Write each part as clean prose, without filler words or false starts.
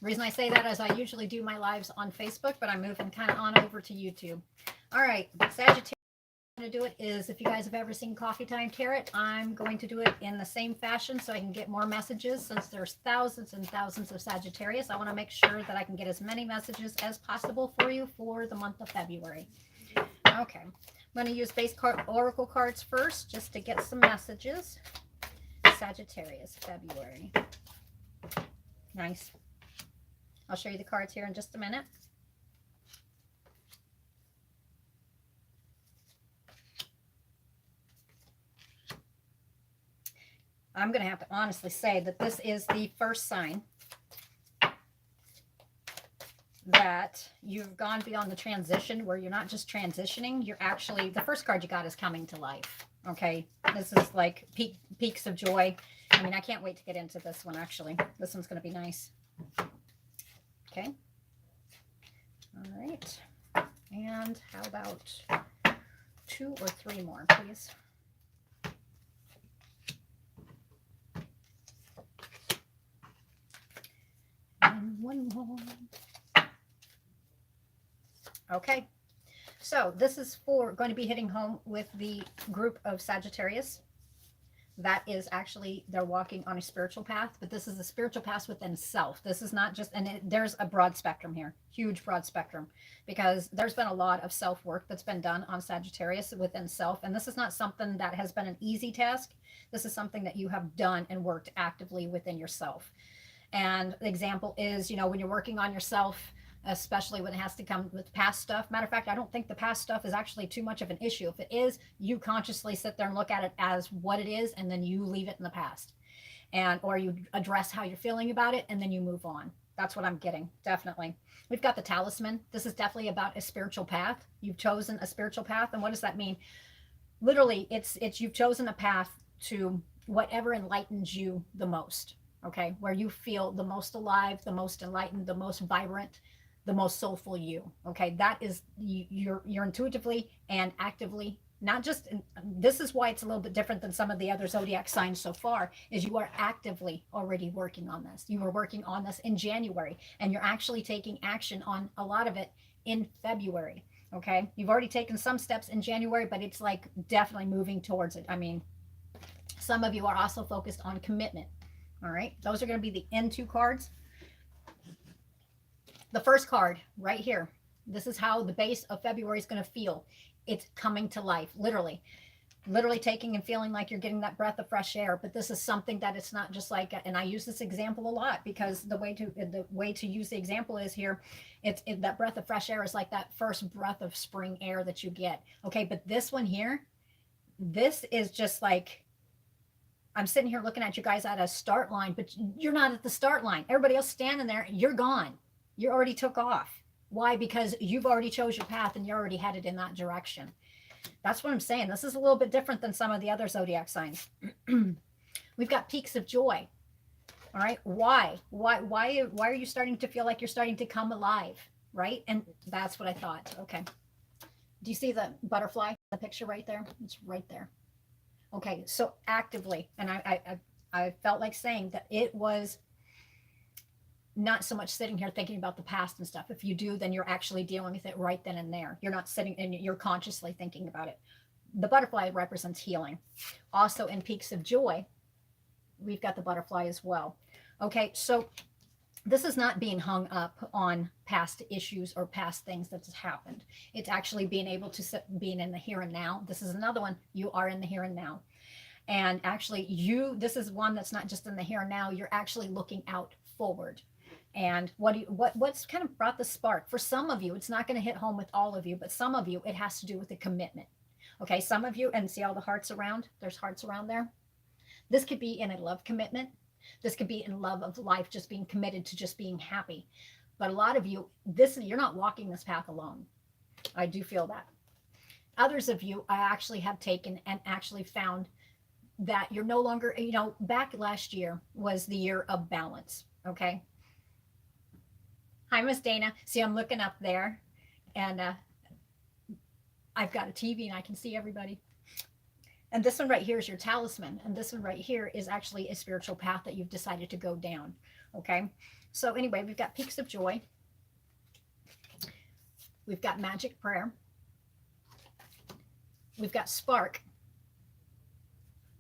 The reason I say that is I usually do my lives on Facebook, but I'm moving kind of on over to YouTube. All right, Sagittarius. To do it is, if you guys have ever seen Coffee Time Tarot, I'm going to do it in the same fashion so I can get more messages. Since there's thousands and thousands of Sagittarius, I want to make sure that I can get as many messages as possible for you for the month of February. Okay, I'm going to use base card oracle cards first just to get some messages. Sagittarius, February. Nice. I'll show you the cards here in just a minute. I'm going to have to honestly say that this is the first sign that you've gone beyond the transition, where you're not just transitioning, you're actually, the first card you got is coming to life. Okay, this is like peaks of joy. I mean, I can't wait to get into this one, actually. This one's going to be nice. Okay. All right. And how about 2 or 3 more, please? And 1 more. Okay, so this is for going to be hitting home with the group of Sagittarius. That is actually, they're walking on a spiritual path, but this is a spiritual path within self. This is not just, and there's a broad spectrum here, huge broad spectrum, because there's been a lot of self-work that's been done on Sagittarius within self. And this is not something that has been an easy task. This is something that you have done and worked actively within yourself. And the example is, you know, when you're working on yourself, especially when it has to come with past stuff. Matter of fact, I don't think the past stuff is actually too much of an issue. If it is, you consciously sit there and look at it as what it is, and then you leave it in the past. And, or you address how you're feeling about it, and then you move on. That's what I'm getting, definitely. We've got the talisman. This is definitely about a spiritual path. You've chosen a spiritual path. And what does that mean? Literally, it's you've chosen a path to whatever enlightens you the most. Okay, where you feel the most alive, the most enlightened, the most vibrant, the most soulful you. Okay, that is, you're intuitively and actively, not just, this is why it's a little bit different than some of the other zodiac signs so far, is you are actively already working on this. You were working on this in January, and you're actually taking action on a lot of it in February. Okay, you've already taken some steps in January, but it's like definitely moving towards it. I mean, some of you are also focused on commitment. All right, those are going to be the end 2 cards. The first card right here, this is how the base of February is going to feel. It's coming to life, literally taking and feeling like you're getting that breath of fresh air. But this is something that it's not just like, and I use this example a lot because the way to use the example is here. That breath of fresh air is like that first breath of spring air that you get. Okay, but this one here, this is just like, I'm sitting here looking at you guys at a start line, but you're not at the start line. Everybody else standing there, you're gone. You already took off. Why? Because you've already chose your path and you're already headed in that direction. That's what I'm saying. This is a little bit different than some of the other zodiac signs. We've got peaks of joy. All right. Why are you starting to feel like you're starting to come alive? Right. And that's what I thought. Okay. Do you see the butterfly, the picture right there? It's right there. Okay. So actively, and I felt like saying that it was not so much sitting here thinking about the past and stuff. If you do, then you're actually dealing with it right then and there. You're not sitting and you're consciously thinking about it. The butterfly represents healing. Also in peaks of joy, we've got the butterfly as well. Okay, so this is not being hung up on past issues or past things that has happened. It's actually being able to sit, being in the here and now. This is another one. You are in the here and now. And actually this is one that's not just in the here and now. You're actually looking out forward. And what's kind of brought the spark? For some of you, it's not going to hit home with all of you, but some of you, it has to do with a commitment. Okay, some of you, and see all the hearts around? There's hearts around there. This could be in a love commitment. This could be in love of life, just being committed to just being happy. But a lot of you, you're not walking this path alone. I do feel that. Others of you, I actually have taken and actually found that you're no longer, you know, back last year was the year of balance. Okay. Hi, Miss Dana. See, I'm looking up there, and I've got a TV and I can see everybody. And this one right here is your talisman. And this one right here is actually a spiritual path that you've decided to go down. Okay. So anyway, we've got peaks of joy. We've got magic prayer. We've got spark.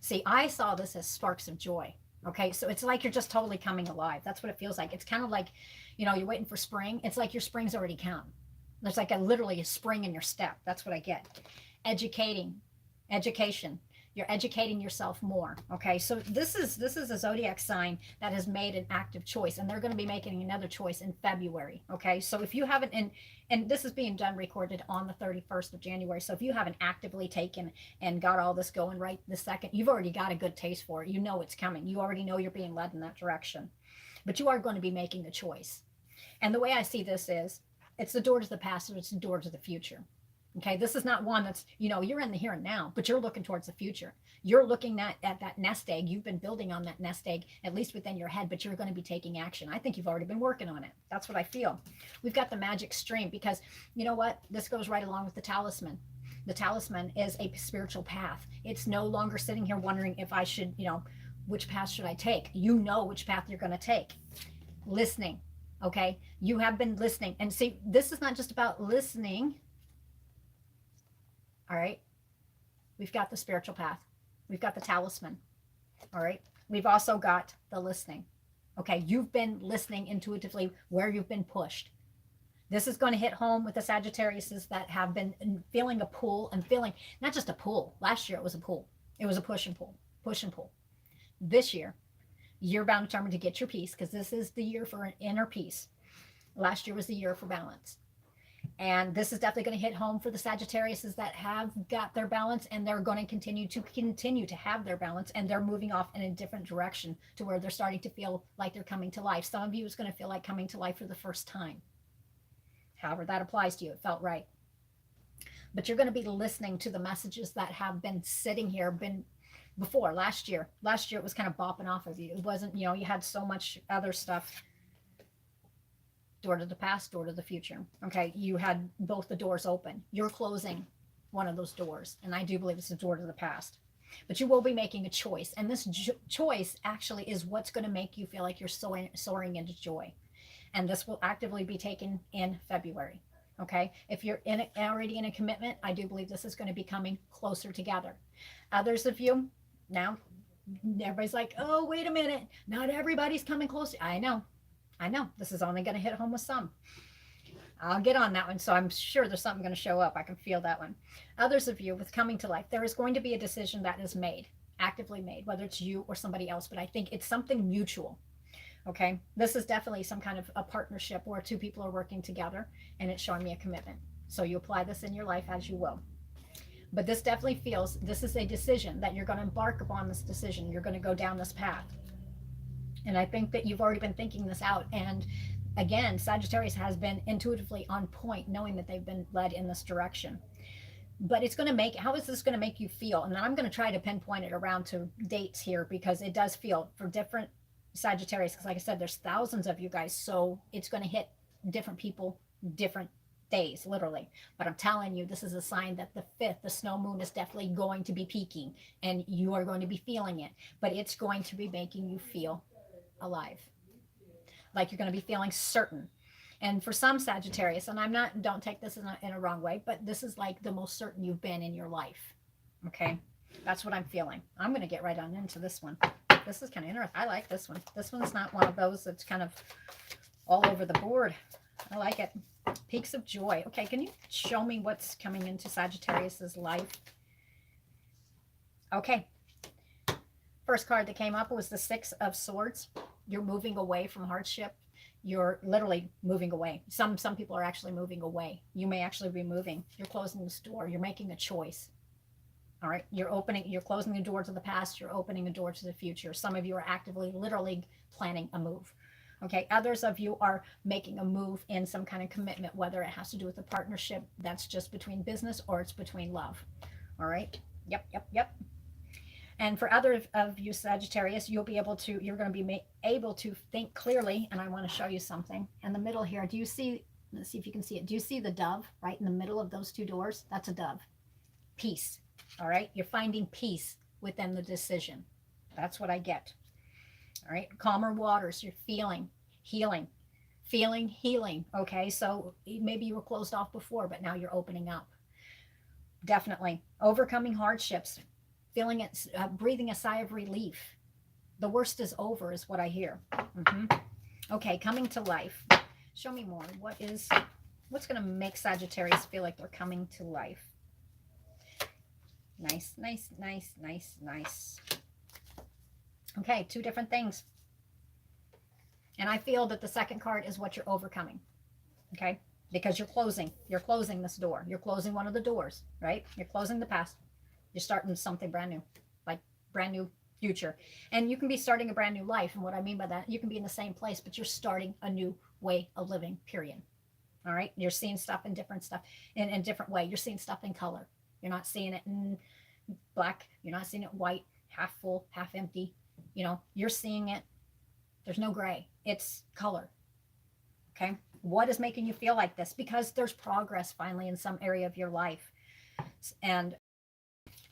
See, I saw this as sparks of joy. Okay, so it's like you're just totally coming alive. That's what it feels like. It's kind of like, you know, you're waiting for spring. It's like your spring's already come. There's like literally a spring in your step. That's what I get. Education. You're educating yourself more. Okay, so this is a zodiac sign that has made an active choice, and they're going to be making another choice in February. Okay, so if you haven't, and this is being done recorded on the 31st of January. So if you haven't actively taken and got all this going right this second, you've already got a good taste for it. You know it's coming. You already know you're being led in that direction, but you are going to be making the choice. And the way I see this is, it's the door to the past, and it's the door to the future. Okay, this is not one that's, you know, you're in the here and now, but you're looking towards the future. You're looking at that nest egg. You've been building on that nest egg, at least within your head, but you're going to be taking action. I think you've already been working on it. That's what I feel. We've got the magic stream because, you know what? This goes right along with the talisman. The talisman is a spiritual path. It's no longer sitting here wondering if I should, you know, which path should I take? You know which path you're going to take. Listening. Okay, you have been listening. And see, this is not just about listening. All right, we've got the spiritual path. We've got the talisman. All right, we've also got the listening. Okay, you've been listening intuitively where you've been pushed. This is going to hit home with the Sagittariuses that have been feeling a pull and feeling, not just a pull. Last year it was a pull. It was a push and pull, push and pull. This year, you're bound determined to get your peace, because this is the year for an inner peace. Last year was the year for balance. And this is definitely going to hit home for the Sagittariuses that have got their balance, and they're going to continue to have their balance, and they're moving off in a different direction to where they're starting to feel like they're coming to life. Some of you is going to feel like coming to life for the first time. However that applies to you, it felt right. But you're going to be listening to the messages that have been sitting here, been before last year. Last year it was kind of bopping off of you. It wasn't, you know, you had so much other stuff. Door to the past, door to the future. Okay, you had both the doors open. You're closing one of those doors, and I do believe it's a door to the past. But you will be making a choice, and this choice actually is what's going to make you feel like you're soaring into joy. And this will actively be taken in February. Okay, if you're already in a commitment, I do believe this is going to be coming closer together. Others of you, now everybody's like, oh, wait a minute, not everybody's coming closer. I know. This is only going to hit home with some. I'll get on that one. So I'm sure there's something going to show up. I can feel that one. Others of you with coming to life, there is going to be a decision that is made, actively made, whether it's you or somebody else. But I think it's something mutual. Okay. This is definitely some kind of a partnership where two people are working together, and it's showing me a commitment. So you apply this in your life as you will. But this definitely feels, this is a decision that you're going to embark upon this decision. You're going to go down this path. And I think that you've already been thinking this out. And again, Sagittarius has been intuitively on point, knowing that they've been led in this direction. But it's going to make, how is this going to make you feel? And I'm going to try to pinpoint it around to dates here, because it does feel for different Sagittarius, because like I said, there's thousands of you guys. So it's going to hit different people, different days, literally. But I'm telling you, this is a sign that the 5th, the snow moon, is definitely going to be peaking, and you are going to be feeling it. But it's going to be making you feel alive, like you're going to be feeling certain. And for some Sagittarius, and I'm not, don't take this in a wrong way, but this is like the most certain you've been in your life. Okay, that's what I'm feeling. I'm going to get right on into this one. This is kind of interesting. I like this one. This one's not one of those that's kind of all over the board. I like it. Peaks of joy. Okay, can you show me what's coming into Sagittarius's life? Okay, first card that came up was the 6 of Swords. You're moving away from hardship. You're literally moving away. Some people are actually moving away. You may actually be moving. You're closing this door. You're making a choice. All right. You're closing the door to the past. You're opening a door to the future. Some of you are actively, literally planning a move. Okay. Others of you are making a move in some kind of commitment, whether it has to do with a partnership that's just between business or it's between love. All right. Yep. And for other of you Sagittarius, you're going to be able to think clearly. And I want to show you something in the middle here. Do you see, let's see if you can see it. Do you see the dove right in the middle of those two doors? That's a dove. Peace. All right. You're finding peace within the decision. That's what I get. All right. Calmer waters. You're feeling healing, feeling healing. Okay, so maybe you were closed off before, but now you're opening up. Definitely overcoming hardships, feeling it, breathing a sigh of relief. The worst is over, is what I hear. Okay, coming to life. Show me more. What's going to make Sagittarius feel like they're coming to life? Nice, nice, nice, nice, nice. Okay, two different things. And I feel that the second card is what you're overcoming. Okay, because you're closing this door. You're closing one of the doors, right? You're closing the past. You're starting something brand new, like brand new future. And you can be starting a brand new life. And what I mean by that, you can be in the same place, but you're starting a new way of living, period. All right. You're seeing stuff in different stuff in different way. You're seeing stuff in color. You're not seeing it in black. You're not seeing it white, half full, half empty. You know, you're seeing it. There's no gray. It's color. Okay. What is making you feel like this? Because there's progress finally in some area of your life. And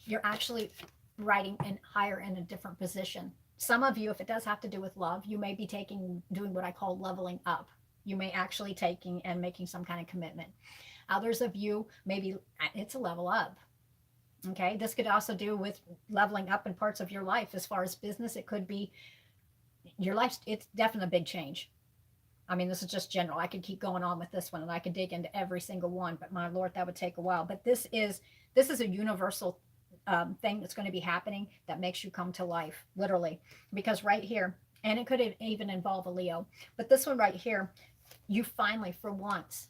you're actually riding in higher in a different position. Some of you, if it does have to do with love, you may be doing what I call leveling up. You may actually taking and making some kind of commitment. Others of you, maybe it's a level up. Okay. This could also do with leveling up in parts of your life. As far as business, it could be your life. It's definitely a big change. I mean, this is just general. I could keep going on with this one and I could dig into every single one, but my Lord, that would take a while. But this is a universal thing that's going to be happening that makes you come to life, literally. Because right here, and it could even involve a Leo, but this one right here, you finally, for once,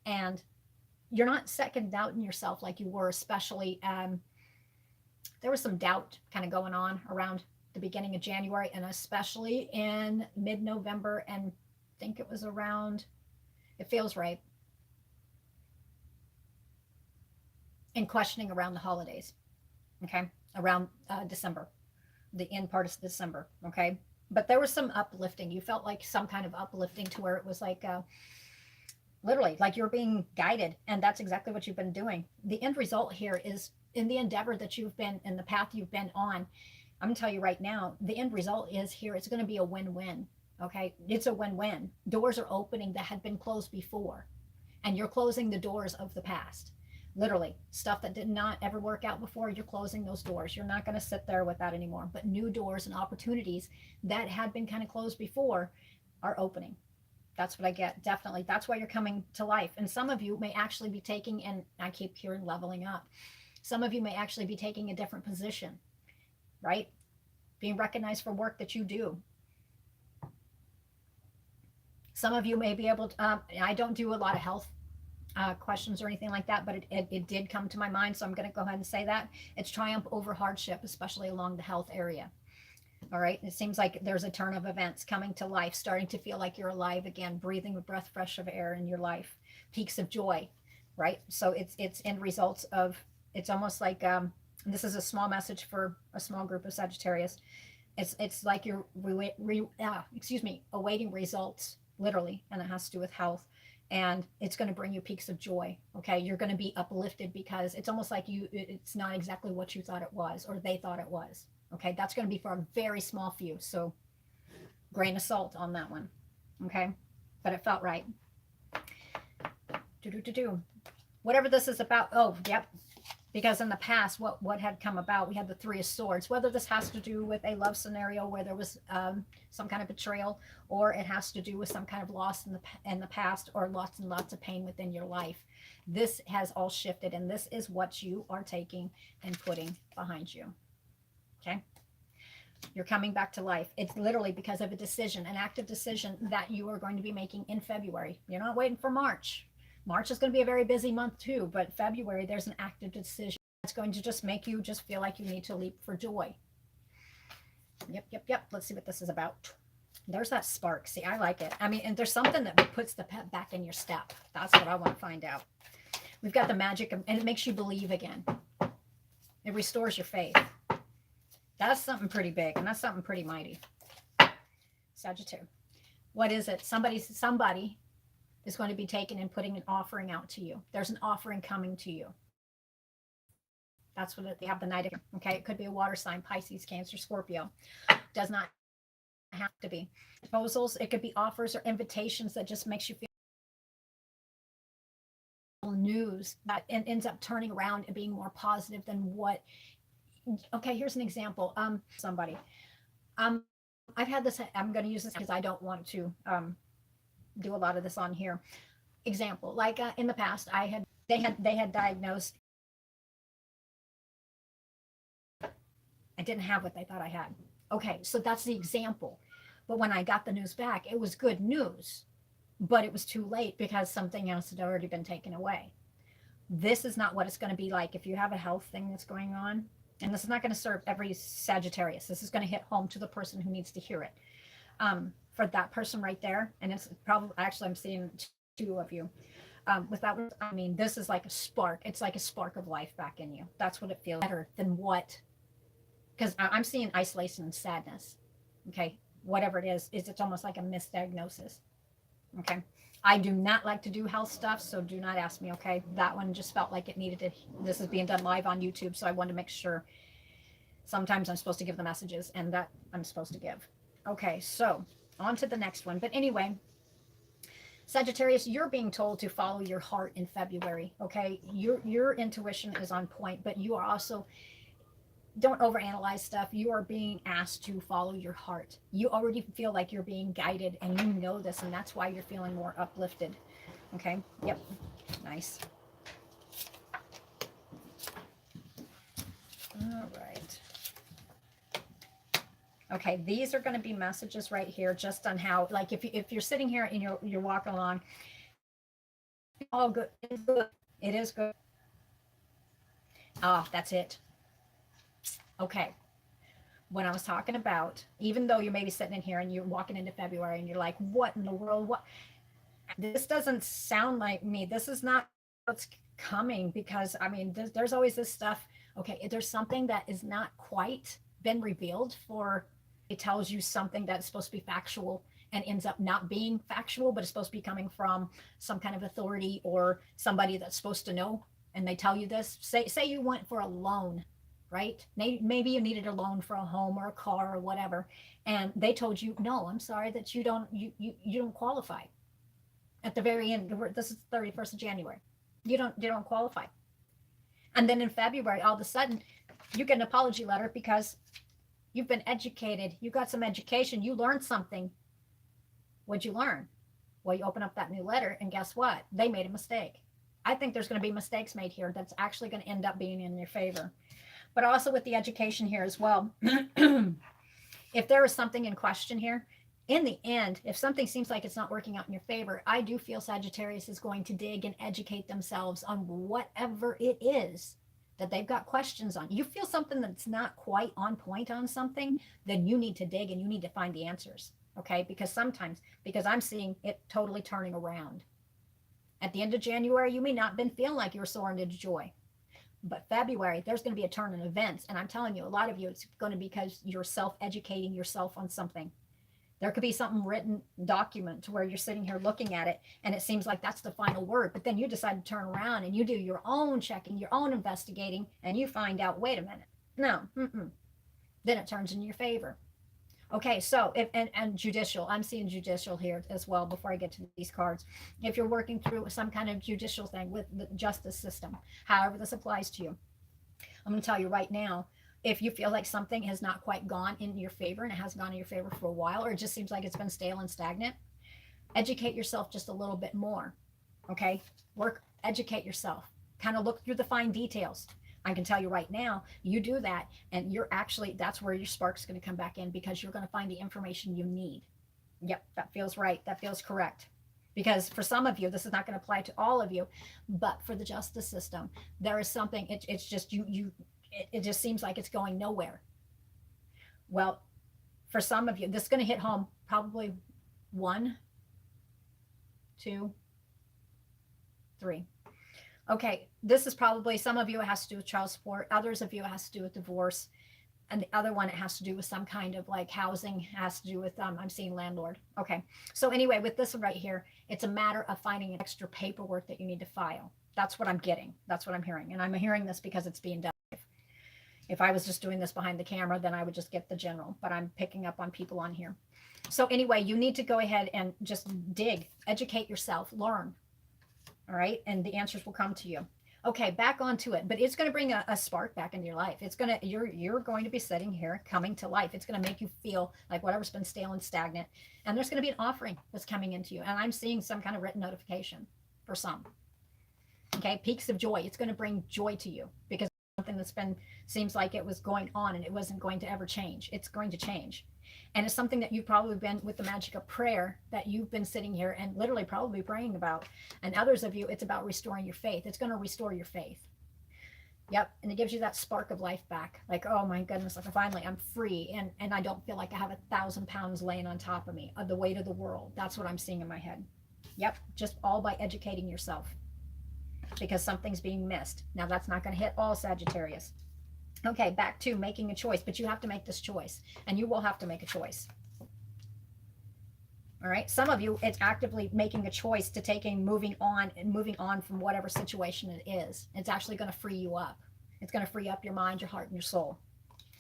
and you're not second doubting yourself like you were, especially there was some doubt kind of going on around the beginning of January, and especially in mid-November, and I think it was around, it feels right, and questioning around the holidays. Okay, around December, the end part of December. Okay, but there was some uplifting. You felt like some kind of uplifting to where it was like literally like you're being guided, and that's exactly what you've been doing. The end result here is in the endeavor that you've been in, the path you've been on. I'm gonna tell you right now, the end result is here. It's going to be a win-win. Okay, it's a win-win. Doors are opening that had been closed before, and you're closing the doors of the past. Literally, stuff that did not ever work out before, you're closing those doors. You're not going to sit there with that anymore. But new doors and opportunities that had been kind of closed before are opening. That's what I get. Definitely. That's why you're coming to life. And some of you may actually be taking, and I keep hearing leveling up. Some of you may actually be taking a different position, right? Being recognized for work that you do. Some of you may be able to, I don't do a lot of health questions or anything like that, but it did come to my mind, so I'm going to go ahead and say that. It's triumph over hardship, especially along the health area. All right, it seems like there's a turn of events coming to life, starting to feel like you're alive again, breathing a breath fresh of air in your life, peaks of joy, right? So it's end results of, it's almost like, this is a small message for a small group of Sagittarius. It's like you're awaiting results, literally, and it has to do with health. And it's going to bring you peaks of joy. Okay, you're going to be uplifted because it's almost like it's not exactly what you thought it was, or they thought it was. Okay, that's going to be for a very small few, so grain of salt on that one. Okay, but it felt right. Whatever this is about. Oh, yep. Because in the past, what had come about, we had the Three of Swords. Whether this has to do with a love scenario where there was some kind of betrayal, or it has to do with some kind of loss in the past, or lots and lots of pain within your life. This has all shifted, and this is what you are taking and putting behind you. Okay? You're coming back to life. It's literally because of a decision, an active decision that you are going to be making in February. You're not waiting for March. March is going to be a very busy month too, but February, there's an active decision that's going to just make you just feel like you need to leap for joy. Yep. Let's see what this is about. There's that spark. See, I like it. I mean, and there's something that puts the pep back in your step. That's what I want to find out. We've got the magic, and it makes you believe again. It restores your faith. That's something pretty big, and that's something pretty mighty. Sagittarius. What is it? Somebody is going to be taken and putting an offering out to you. There's an offering coming to you. That's what they have the Knight of. Okay, it could be a water sign, Pisces, Cancer, Scorpio. Does not have to be proposals. It could be offers or invitations that just makes you feel news that ends up turning around and being more positive than what. Okay, here's an example. Somebody. I've had this. I'm going to use this because I don't want to do a lot of this on here. Example, like in the past, they had diagnosed. I didn't have what they thought I had. Okay, so that's the example. But when I got the news back, it was good news, but it was too late because something else had already been taken away. This is not what it's going to be like if you have a health thing that's going on. And this is not going to serve every Sagittarius. This is going to hit home to the person who needs to hear it. For that person right there, and it's probably, actually, I'm seeing two of you. With that, I mean, this is like a spark. It's like a spark of life back in you. That's what it feels better than what, because I'm seeing isolation and sadness. Okay, whatever it is, it's almost like a misdiagnosis. Okay, I do not like to do health stuff, so do not ask me. Okay, that one just felt like it needed to. This is being done live on YouTube, so I wanted to make sure. Sometimes I'm supposed to give the messages, and that I'm supposed to give. Okay, so on to the next one. But anyway, Sagittarius, you're being told to follow your heart in February. Okay, your intuition is on point, but you are also, don't overanalyze stuff. You are being asked to follow your heart. You already feel like you're being guided, and you know this, and that's why you're feeling more uplifted. Okay, yep, nice. All right. Okay, these are going to be messages right here, just on how, like, if you're sitting here and you're walking along, all good. It's good. It is good. Ah, that's it. Okay. When I was talking about, even though you're maybe sitting in here and you're walking into February and you're like, what in the world? What? This doesn't sound like me. This is not what's coming, because I mean, there's always this stuff. Okay, there's something that is not quite been revealed for. It tells you something that's supposed to be factual and ends up not being factual, but it's supposed to be coming from some kind of authority or somebody that's supposed to know. And they tell you this. Say you went for a loan, right? Maybe you needed a loan for a home or a car or whatever, and they told you, no, I'm sorry, that you don't qualify. At the very end, this is 31st of January. You don't qualify. And then in February, all of a sudden, you get an apology letter because you've been educated. You got some education. You learned something. What'd you learn? Well, you open up that new letter, and guess what? They made a mistake. I think there's going to be mistakes made here that's actually going to end up being in your favor. But also with the education here as well. If there is something in question here, in the end, if something seems like it's not working out in your favor, I do feel Sagittarius is going to dig and educate themselves on whatever it is that they've got questions on. You feel something that's not quite on point on something, then you need to dig and you need to find the answers. Okay, because I'm seeing it totally turning around. At the end of January, you may not have been feeling like you were soaring into joy. But February, there's going to be a turn in events. And I'm telling you, a lot of you, it's going to be because you're self-educating yourself on something. There could be something written document to where you're sitting here looking at it and it seems like that's the final word, but then you decide to turn around and you do your own checking, your own investigating, and you find out, wait a minute, no, then it turns in your favor. Okay, so and judicial, I'm seeing judicial here as well before I get to these cards. If you're working through some kind of judicial thing with the justice system, however this applies to you, I'm going to tell you right now, if you feel like something has not quite gone in your favor and it hasn't gone in your favor for a while, or it just seems like it's been stale and stagnant, educate yourself just a little bit more. Okay, educate yourself, kind of look through the fine details. I can tell you right now, you do that and you're actually, that's where your spark's going to come back in, because you're going to find the information you need. Yep, that feels right. That feels correct. Because for some of you, this is not going to apply to all of you, but for the justice system, there is something, it's just it just seems like it's going nowhere. Well, for some of you, this is going to hit home probably 1, 2, 3. Okay, this is probably, some of you it has to do with child support, others of you it has to do with divorce, and the other one it has to do with some kind of like housing, has to do with I'm seeing landlord. Okay, so anyway, with this one right here, it's a matter of finding an extra paperwork that you need to file. That's what I'm getting. That's what I'm hearing, and I'm hearing this because it's being done. If I was just doing this behind the camera, then I would just get the general, but I'm picking up on people on here. So anyway, you need to go ahead and just dig, educate yourself, learn. All right. And the answers will come to you. Okay, back onto it. But it's going to bring a spark back into your life. It's going to, you're going to be sitting here coming to life. It's going to make you feel like whatever's been stale and stagnant. And there's going to be an offering that's coming into you. And I'm seeing some kind of written notification for some. Okay, peaks of joy. It's going to bring joy to you because something that's been, seems like it was going on and it wasn't going to ever change. It's going to change. And it's something that you've probably been, with the magic of prayer, that you've been sitting here and literally probably praying about. And others of you, it's about restoring your faith. It's going to restore your faith. Yep. And it gives you that spark of life back. Like, oh my goodness, like finally I'm free. And I don't feel like I have 1,000 pounds laying on top of me, of the weight of the world. That's what I'm seeing in my head. Yep. Just all by educating yourself, because something's being missed. Now that's not going to hit all Sagittarius. Okay, back to making a choice, but you have to make this choice, and you will have to make a choice. All right, some of you, it's actively making a choice to moving on from whatever situation it is. It's actually going to free you up. It's going to free up your mind, your heart, and your soul.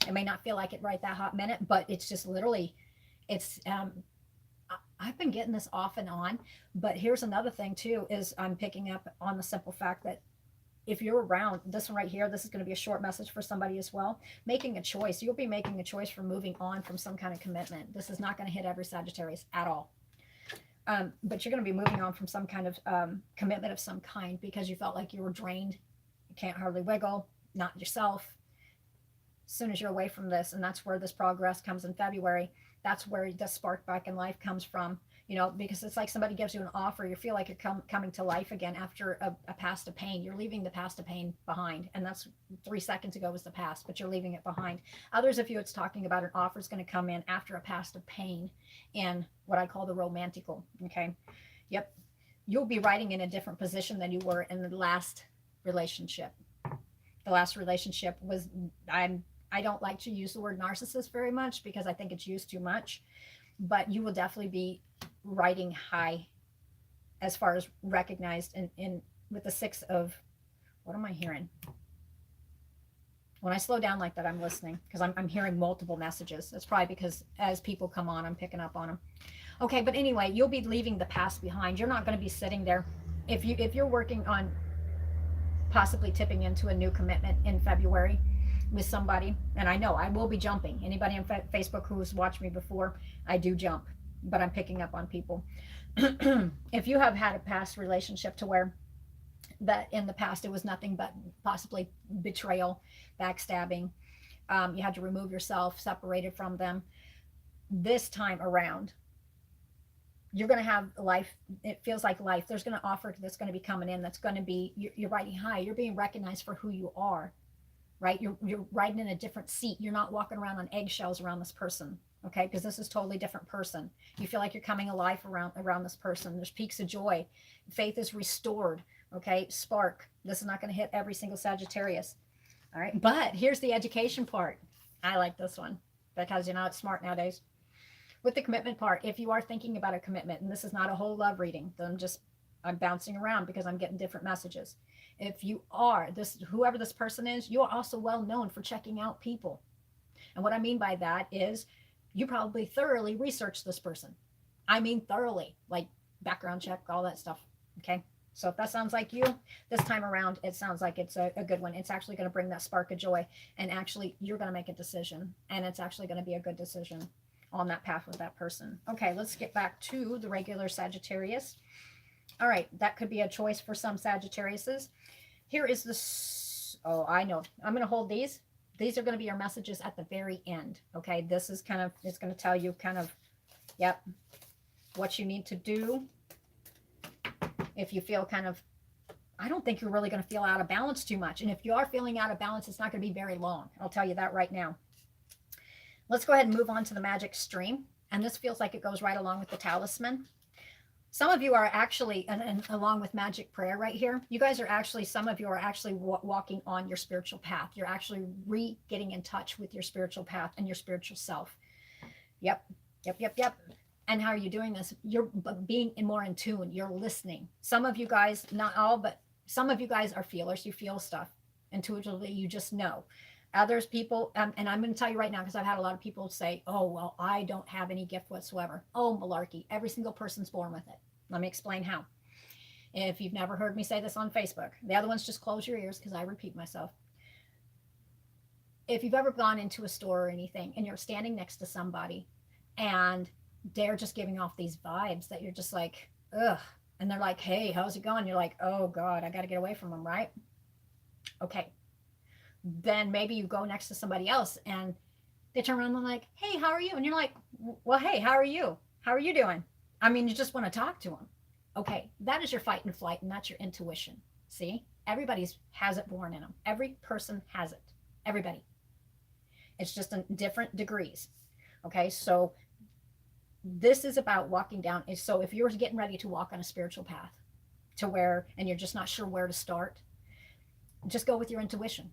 It may not feel like it right that hot minute, but it's just literally, it's, I've been getting this off and on, but here's another thing too, is I'm picking up on the simple fact that if you're around this one right here, this is going to be a short message for somebody as well. Making a choice. You'll be making a choice for moving on from some kind of commitment. This is not going to hit every Sagittarius at all. But you're going to be moving on from some kind of commitment of some kind because you felt like you were drained. You can't hardly wiggle, not yourself. As soon as you're away from this, and that's where this progress comes in February, that's where the spark back in life comes from. You know, because it's like somebody gives you an offer, you feel like you're coming to life again after a past of pain. You're leaving the past of pain behind. And that's 3 seconds ago was the past, but you're leaving it behind. Others of you, it's talking about an offer is going to come in after a past of pain in what I call the romantical. Okay. Yep. You'll be writing in a different position than you were in the last relationship. The last relationship was, I don't like to use the word narcissist very much because I think it's used too much, but you will definitely be writing high as far as recognized in with the 6 of, what am I hearing? When I slow down like that, I'm listening because I'm hearing multiple messages. That's probably because as people come on, I'm picking up on them. Okay, but anyway, you'll be leaving the past behind. You're not going to be sitting there. If you're working on possibly tipping into a new commitment in February with somebody, and I know I will be jumping. Anybody on Facebook who's watched me before, I do jump, but I'm picking up on people. If you have had a past relationship to where that in the past it was nothing but possibly betrayal, backstabbing, you had to remove yourself, separated from them, this time around you're going to have life. It feels like life. There's going to offer that's going to be coming in. That's going to be, you're riding high. You're being recognized for who you are, right? You're riding in a different seat. You're not walking around on eggshells around this person. Okay. Because this is totally different person. You feel like you're coming alive around this person. There's peaks of joy. Faith is restored. Okay. Spark. This is not going to hit every single Sagittarius. All right. But here's the education part. I like this one because, it's smart nowadays. With the commitment part, if you are thinking about a commitment, and this is not a whole love reading, I'm bouncing around because I'm getting different messages. If you are whoever this person is, you are also well known for checking out people. And what I mean by that is you probably thoroughly researched this person. I mean, thoroughly, like background check, all that stuff. Okay. So if that sounds like you, this time around, it sounds like it's a good one. It's actually going to bring that spark of joy, and actually you're going to make a decision, and it's actually going to be a good decision on that path with that person. Okay, let's get back to the regular Sagittarius. All right, that could be a choice for some Sagittariuses. Here is this. Oh, I know. I'm going to hold these. These are going to be your messages at the very end. Okay, this is it's going to tell you yep, what you need to do. If you feel I don't think you're really going to feel out of balance too much. And if you are feeling out of balance, it's not going to be very long. I'll tell you that right now. Let's go ahead and move on to the magic stream. And this feels like it goes right along with the talisman. Some of you are actually, and along with magic prayer right here, some of you are actually walking on your spiritual path. You're actually getting in touch with your spiritual path and your spiritual self. Yep. And how are you doing this? You're being more in tune. You're listening. Some of you guys, not all, but some of you guys are feelers. You feel stuff intuitively. You just know. Others people, and I'm going to tell you right now, because I've had a lot of people say, oh, well, I don't have any gift whatsoever. Oh, malarkey. Every single person's born with it. Let me explain how. If you've never heard me say this on Facebook, the other ones, just close your ears because I repeat myself. If you've ever gone into a store or anything and you're standing next to somebody and they're just giving off these vibes that you're just like, ugh. And they're like, hey, how's it going? You're like, oh, God, I got to get away from them, right? Okay. Then maybe you go next to somebody else and they turn around and they're like, hey, how are you? And you're like, well, hey, how are you? How are you doing? I mean, you just want to talk to them. Okay, that is your fight and flight, and that's your intuition. See, everybody's has it born in them. Every person has it. Everybody. It's just in different degrees. Okay, so this is about walking down. So if you're getting ready to walk on a spiritual path to where, and you're just not sure where to start, just go with your intuition.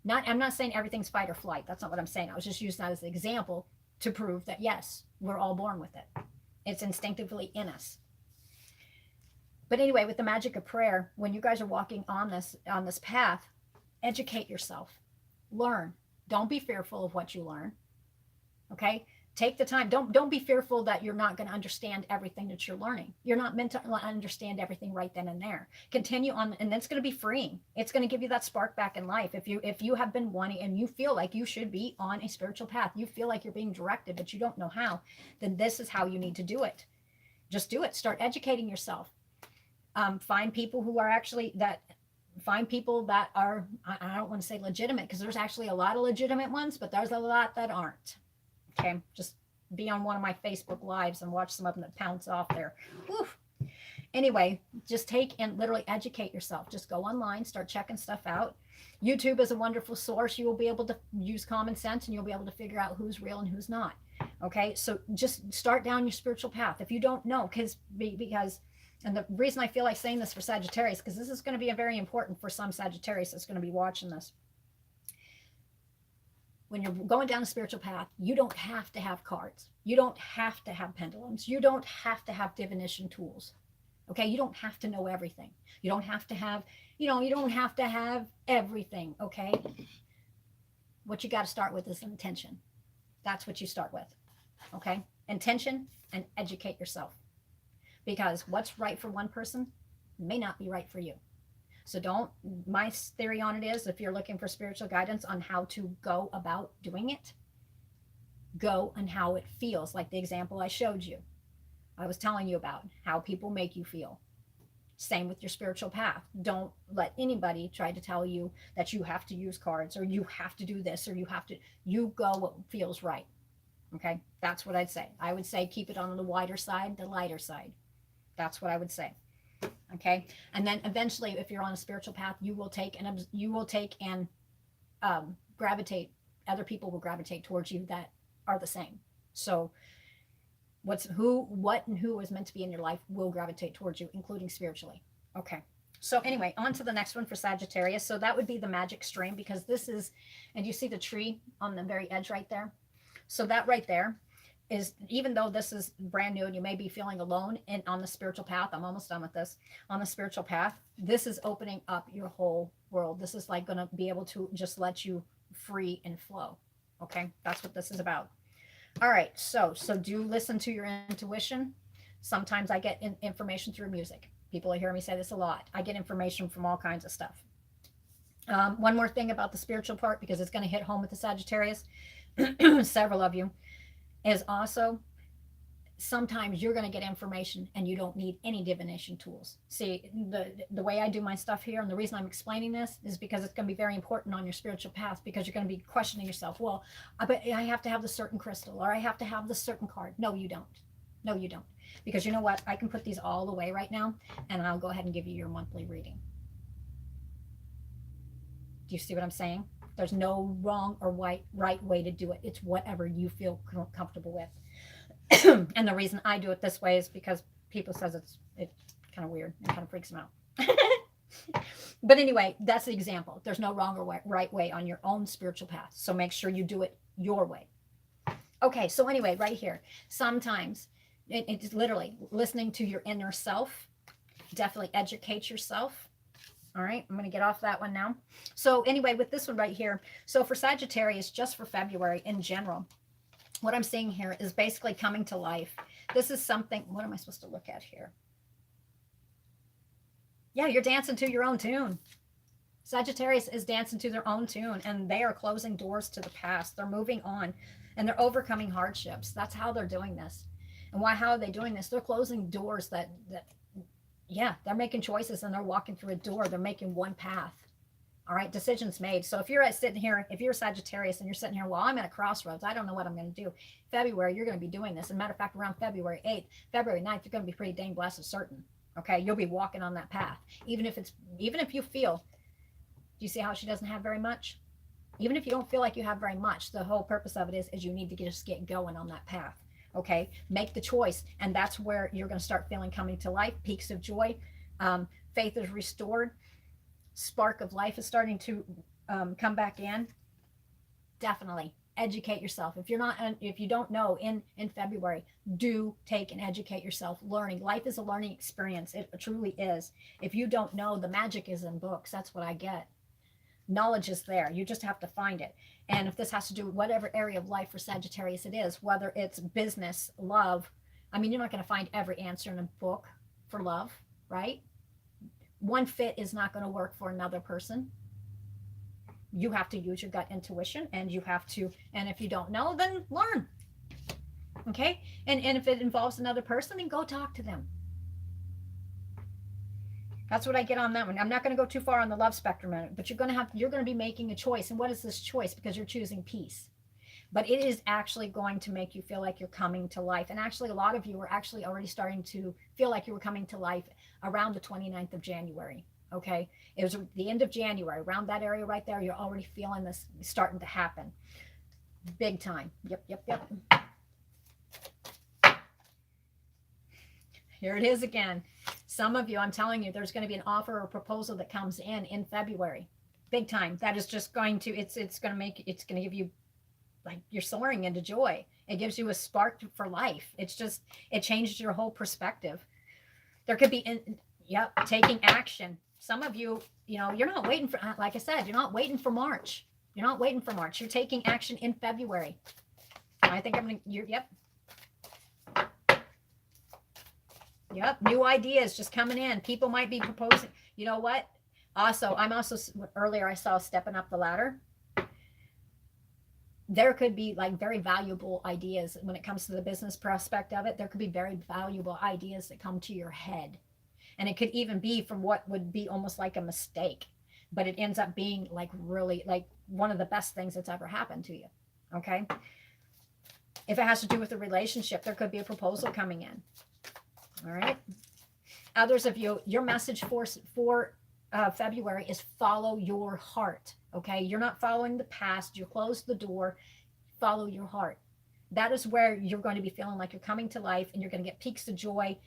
I'm not saying everything's fight or flight. That's not what I'm saying. I was just using that as an example to prove that, yes, we're all born with it. It's instinctively in us. But anyway, with the magic of prayer, when you guys are walking on this path, educate yourself. Learn. Don't be fearful of what you learn. Okay? Take the time. Don't be fearful that you're not going to understand everything that you're learning. You're not meant to understand everything right then and there. Continue on, and that's going to be freeing. It's going to give you that spark back in life. If you have been wanting and you feel like you should be on a spiritual path, you feel like you're being directed, but you don't know how, then this is how you need to do it. Just do it. Start educating yourself. Find people who are actually find people that are, I don't want to say legitimate, because there's actually a lot of legitimate ones, but there's a lot that aren't. Okay, just be on one of my Facebook lives and watch some of them that pounce off there. Whew. Anyway, just take and literally educate yourself. Just go online, start checking stuff out. YouTube is a wonderful source. You will be able to use common sense and you'll be able to figure out who's real and who's not. Okay, so just start down your spiritual path. If you don't know, because and the reason I feel like saying this for Sagittarius, because this is going to be very important for some Sagittarius that's going to be watching this. When you're going down a spiritual path, you don't have to have cards. You don't have to have pendulums. You don't have to have divination tools. Okay, you don't have to know everything. You don't have to have, you don't have to have everything. Okay, what you got to start with is intention. That's what you start with. Okay, intention, and educate yourself. Because what's right for one person may not be right for you. So my theory on it is, if you're looking for spiritual guidance on how to go about doing it, go on how it feels. Like the example I showed you. I was telling you about how people make you feel. Same with your spiritual path. Don't let anybody try to tell you that you have to use cards or you have to do this or you go what feels right. Okay, that's what I'd say. I would say keep it on the wider side, the lighter side. That's what I would say. Okay, and then eventually, if you're on a spiritual path, you will take and gravitate. Other people will gravitate towards you that are the same. So, what, and who is meant to be in your life will gravitate towards you, including spiritually. Okay. So anyway, on to the next one for Sagittarius. So that would be the magic stream, because this is, and you see the tree on the very edge right there. So that right there is, even though this is brand new and you may be feeling alone and on the spiritual path, I'm almost done with this, on the spiritual path, this is opening up your whole world. This is like going to be able to just let you free and flow. Okay, that's what this is about. All right, so do listen to your intuition. Sometimes I get information through music. People hear me say this a lot. I get information from all kinds of stuff. One more thing about the spiritual part, because it's going to hit home with the Sagittarius, several of you, is also sometimes you're going to get information and you don't need any divination tools. See, the way I do my stuff here, and the reason I'm explaining this is because it's going to be very important on your spiritual path, because you're going to be questioning yourself. Well, I have to have the certain crystal, or I have to have the certain card. No, you don't. No, you don't. Because you know what? I can put these all away right now, and I'll go ahead and give you your monthly reading. Do you see what I'm saying? There's no wrong or right way to do it. It's whatever you feel comfortable with. And the reason I do it this way is because people says it's kind of weird. It kind of freaks them out. But anyway, that's the example. There's no wrong or right way on your own spiritual path. So make sure you do it your way. Okay, so anyway, right here, sometimes it's literally listening to your inner self. Definitely educate yourself. All right, I'm going to get off that one now. So anyway, with this one right here, so for Sagittarius, just for February in general, what I'm seeing here is basically coming to life. This is something, what am I supposed to look at here? Yeah, you're dancing to your own tune. Sagittarius is dancing to their own tune, and they are closing doors to the past. They're moving on, and they're overcoming hardships. That's how they're doing this. And how are they doing this? They're closing doors yeah, they're making choices, and they're walking through a door. They're making one path. All right, decisions made. So if you're sitting here, if you're Sagittarius and you're sitting here, well, I'm at a crossroads. I don't know what I'm going to do. February, you're going to be doing this. As a matter of fact, around February 8th, February 9th, you're going to be pretty dang blessed and certain. Okay, you'll be walking on that path. Even if you feel, do you see how she doesn't have very much? Even if you don't feel like you have very much, the whole purpose of it is you need to just get going on that path. Okay, make the choice, and that's where you're going to start feeling coming to life, peaks of joy, faith is restored, spark of life is starting to come back in. Definitely educate yourself. If you don't know in February, do take and educate yourself. Learning, life is a learning experience. It truly is. If you don't know, the magic is in books. That's what I get. Knowledge is there. You just have to find it. And if this has to do with whatever area of life for Sagittarius it is, whether it's business, love, I mean, you're not going to find every answer in a book for love, right? One fit is not going to work for another person. You have to use your gut intuition, and and if you don't know, then learn. Okay? And if it involves another person, then go talk to them. That's what I get on that one. I'm not going to go too far on the love spectrum, but you're going to be making a choice. And what is this choice? Because you're choosing peace. But it is actually going to make you feel like you're coming to life. And actually, a lot of you are actually already starting to feel like you were coming to life around the 29th of January. Okay? It was the end of January, around that area right there. You're already feeling this starting to happen. Big time. Yep. Here it is again. Some of you, I'm telling you, there's going to be an offer or proposal that comes in February. Big time. That is just going to, it's going to give you, like, you're soaring into joy. It gives you a spark for life. It changes your whole perspective. There could be, taking action. Some of you, you're not waiting for, like I said, you're not waiting for March. You're not waiting for March. You're taking action in February. I think Yep, new ideas just coming in. People might be proposing. You know what? Earlier I saw stepping up the ladder. There could be like very valuable ideas when it comes to the business prospect of it. There could be very valuable ideas that come to your head. And it could even be from what would be almost like a mistake, but it ends up being like really like one of the best things that's ever happened to you. Okay. If it has to do with a relationship, there could be a proposal coming in. All right. Others of you, your message for February is follow your heart. Okay. You're not following the past. You close the door. Follow your heart. That is where you're going to be feeling like you're coming to life, and you're going to get peaks of joy.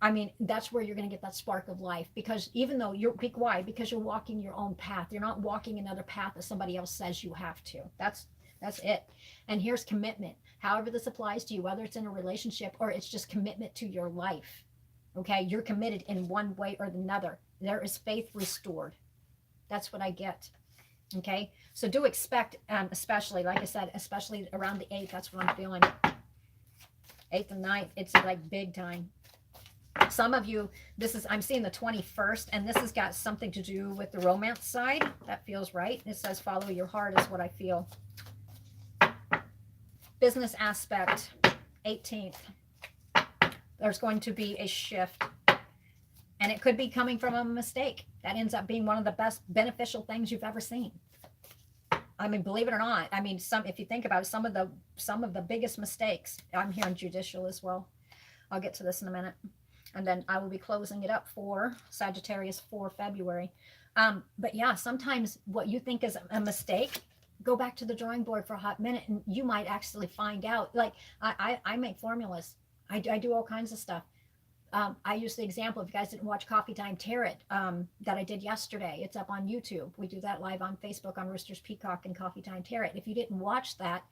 I mean, that's where you're going to get that spark of life, because even though why? Because you're walking your own path. You're not walking another path that somebody else says you have to. That's it. And here's commitment. However this applies to you, whether it's in a relationship or it's just commitment to your life. Okay, you're committed in one way or another. There is faith restored. That's what I get. Okay, so do expect, especially, like I said, especially around the 8th, that's what I'm feeling. 8th and 9th, it's like big time. Some of you, I'm seeing the 21st, and this has got something to do with the romance side. That feels right. It says follow your heart is what I feel. Business aspect, 18th. There's going to be a shift, and it could be coming from a mistake. That ends up being one of the best beneficial things you've ever seen. I mean, believe it or not, I mean, if you think about it, some of the biggest mistakes, I'm hearing judicial as well. I'll get to this in a minute. And then I will be closing it up for Sagittarius for February. But yeah, sometimes what you think is a mistake, go back to the drawing board for a hot minute, and you might actually find out. Like I make formulas. I do all kinds of stuff. I use the example, if you guys didn't watch Coffee Time Tarot that I did yesterday, it's up on YouTube. We do that live on Facebook on Roosters Peacock and Coffee Time Tarot. If you didn't watch that,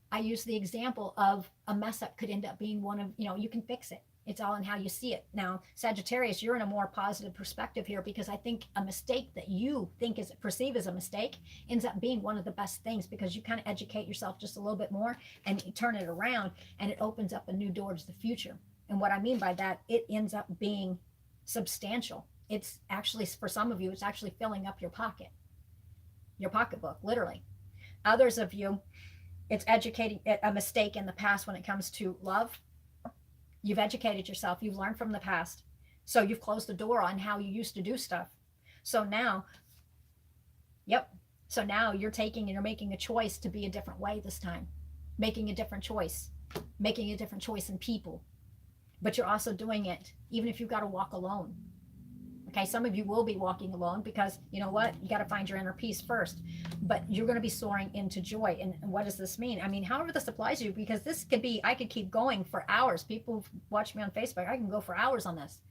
I use the example of a mess up could end up being one of, you can fix it. It's all in how you see it. Now, Sagittarius, you're in a more positive perspective here, because I think a mistake that you think is perceived as a mistake ends up being one of the best things, because you kind of educate yourself just a little bit more and you turn it around, and it opens up a new door to the future. And what I mean by that, it ends up being substantial. It's actually, for some of you, it's actually filling up your pocketbook, literally. Others of you, it's educating a mistake in the past when it comes to love. You've educated yourself. You've learned from the past. So you've closed the door on how you used to do stuff. So now, yep. So now you're taking and you're making a choice to be a different way this time. Making a different choice. Making a different choice in people. But you're also doing it even if you've got to walk alone. Okay, some of you will be walking alone, because you know what? You got to find your inner peace first. But you're going to be soaring into joy. And what does this mean? I mean, however this applies to you, because this could be, I could keep going for hours. People watch me on Facebook. I can go for hours on this,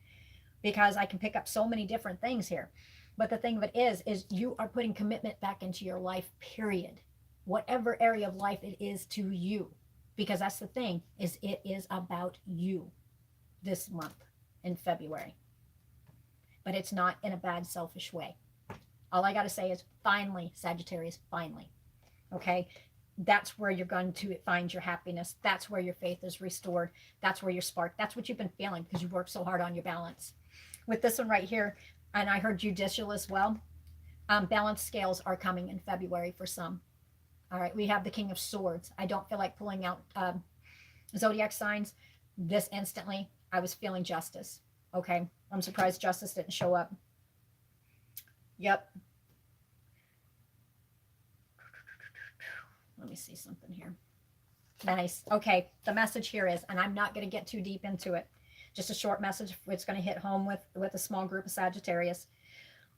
because I can pick up so many different things here. But the thing of it is you are putting commitment back into your life, period. Whatever area of life it is to you. Because that's the thing, is it is about you this month in February. But it's not in a bad, selfish way. All I got to say is finally, Sagittarius, finally. Okay? That's where you're going to find your happiness. That's where your faith is restored. That's where your spark. That's what you've been feeling, because you worked so hard on your balance. With this one right here, and I heard judicial as well, balance scales are coming in February for some. All right, we have the King of Swords. I don't feel like pulling out Zodiac signs. This instantly, I was feeling justice. Okay, I'm surprised justice didn't show up. Yep. Let me see something here. Nice. Okay, the message here is, and I'm not going to get too deep into it, just a short message. It's going to hit home with a small group of Sagittarius.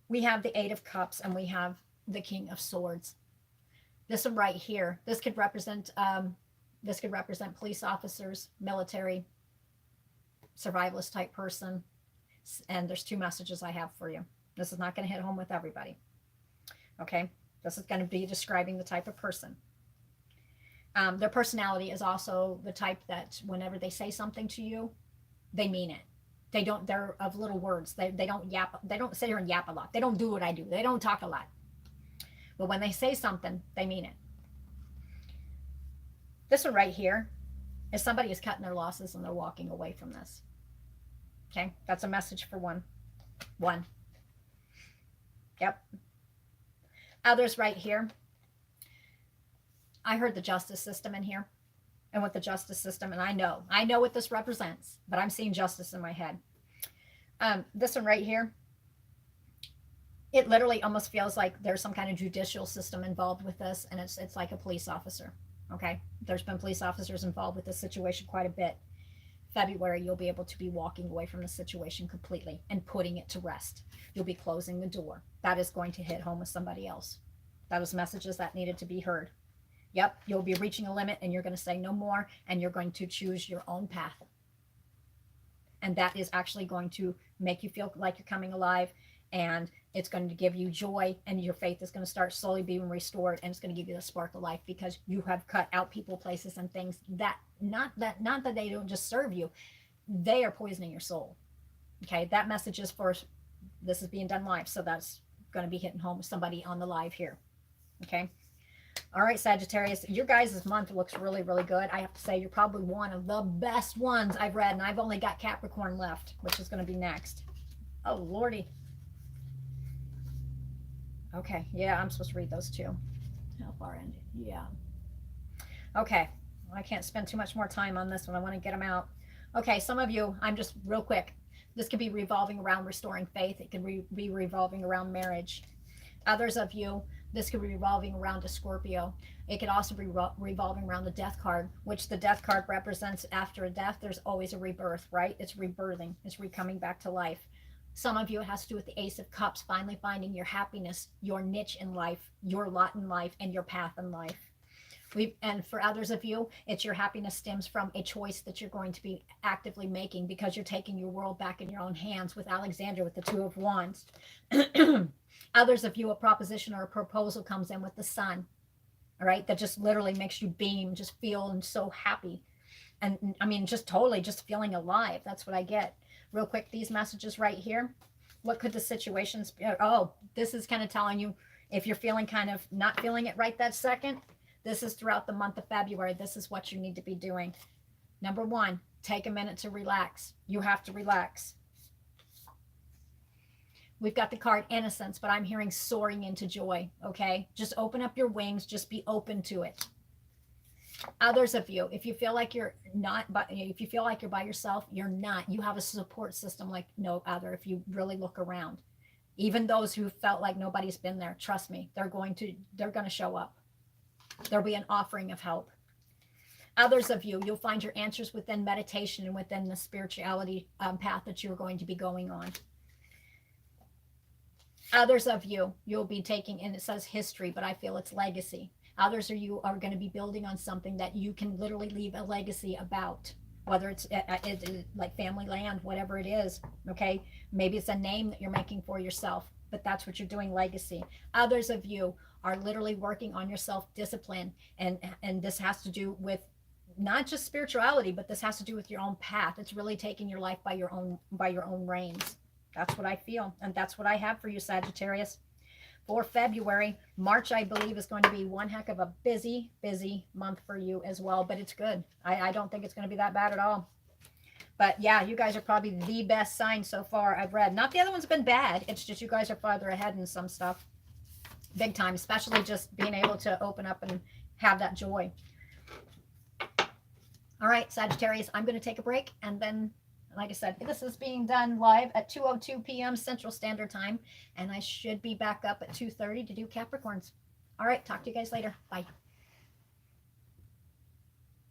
We have the Eight of Cups, and we have the King of Swords. This one right here, this could represent police officers, military, survivalist type person. And there's two messages I have for you. This is not going to hit home with everybody. Okay, this is going to be describing the type of person. Their personality is also the type that whenever they say something to you, they mean it. They're of little words. They don't yap. They don't sit here and yap a lot. They don't do what I do. They don't talk a lot. But when they say something, they mean it. This one right here is somebody is cutting their losses and they're walking away from this. Okay, that's a message for one. Yep. Others right here. I heard the justice system in here. And with the justice system, and I know what this represents, but I'm seeing justice in my head. This one right here, it literally almost feels like there's some kind of judicial system involved with this, and it's like a police officer. Okay, there's been police officers involved with this situation quite a bit. February, you'll be able to be walking away from the situation completely and putting it to rest. You'll be closing the door. That is going to hit home with somebody else. That was messages that needed to be heard. Yep, you'll be reaching a limit and you're going to say no more, and you're going to choose your own path. And that is actually going to make you feel like you're coming alive, and it's going to give you joy, and your faith is going to start slowly being restored, and it's going to give you the spark of life, because you have cut out people, places, and things that not that they don't just serve you, they are poisoning your soul. Okay, that message is for, this is being done live, so that's going to be hitting home with somebody on the live here. Okay. All right, Sagittarius, your guys' month looks really, really good. I have to say, you're probably one of the best ones I've read, and I've only got Capricorn left, which is going to be next. Oh, Lordy. Okay, yeah, I'm supposed to read those too. How far ended? Yeah. Okay, well, I can't spend too much more time on this one. I want to get them out. Okay, some of you, I'm just real quick. This could be revolving around restoring faith. It could be revolving around marriage. Others of you, this could be revolving around a Scorpio. It could also be revolving around the death card, which the death card represents after a death, there's always a rebirth, right? It's rebirthing. It's coming back to life. Some of you, it has to do with the Ace of Cups, finally finding your happiness, your niche in life, your lot in life, and your path in life. And for others of you, it's your happiness stems from a choice that you're going to be actively making, because you're taking your world back in your own hands with Alexander with the Two of Wands. Others of you, a proposition or a proposal comes in with the Sun, all right, that just literally makes you beam, just feel so happy. And I mean, just totally just feeling alive. That's what I get. Real quick, these messages right here. What could the situations be? Oh, this is kind of telling you if you're feeling kind of not feeling it right that second. This is throughout the month of February. This is what you need to be doing. Number one, take a minute to relax. You have to relax. We've got the card innocence, but I'm hearing soaring into joy. Okay, just open up your wings. Just be open to it. Others of you, if you feel like you're not, but if you feel like you're by yourself, you're not. You have a support system like no other. If you really look around, even those who felt like nobody's been there, trust me, they're going to show up. There'll be an offering of help. Others of you, you'll find your answers within meditation and within the spirituality path that you're going to be going on. Others of you, you'll be taking, and it says history, but I feel it's legacy. Others of you are going to be building on something that you can literally leave a legacy about, whether it's like family land, whatever it is, okay? Maybe it's a name that you're making for yourself, but that's what you're doing, legacy. Others of you are literally working on your self-discipline, and this has to do with not just spirituality, but this has to do with your own path. It's really taking your life by your own reins. That's what I feel, and that's what I have for you, Sagittarius. For February, March, I believe, is going to be one heck of a busy, busy month for you as well, but it's good. I don't think it's going to be that bad at all. But yeah, you guys are probably the best sign so far I've read. Not the other ones have been bad. It's just you guys are farther ahead in some stuff. Big time, especially just being able to open up and have that joy. All right, Sagittarius, I'm going to take a break, and then, like I said, this is being done live at 2:02 p.m. Central Standard Time, and I should be back up at 2:30 to do Capricorns. All right, talk to you guys later. Bye.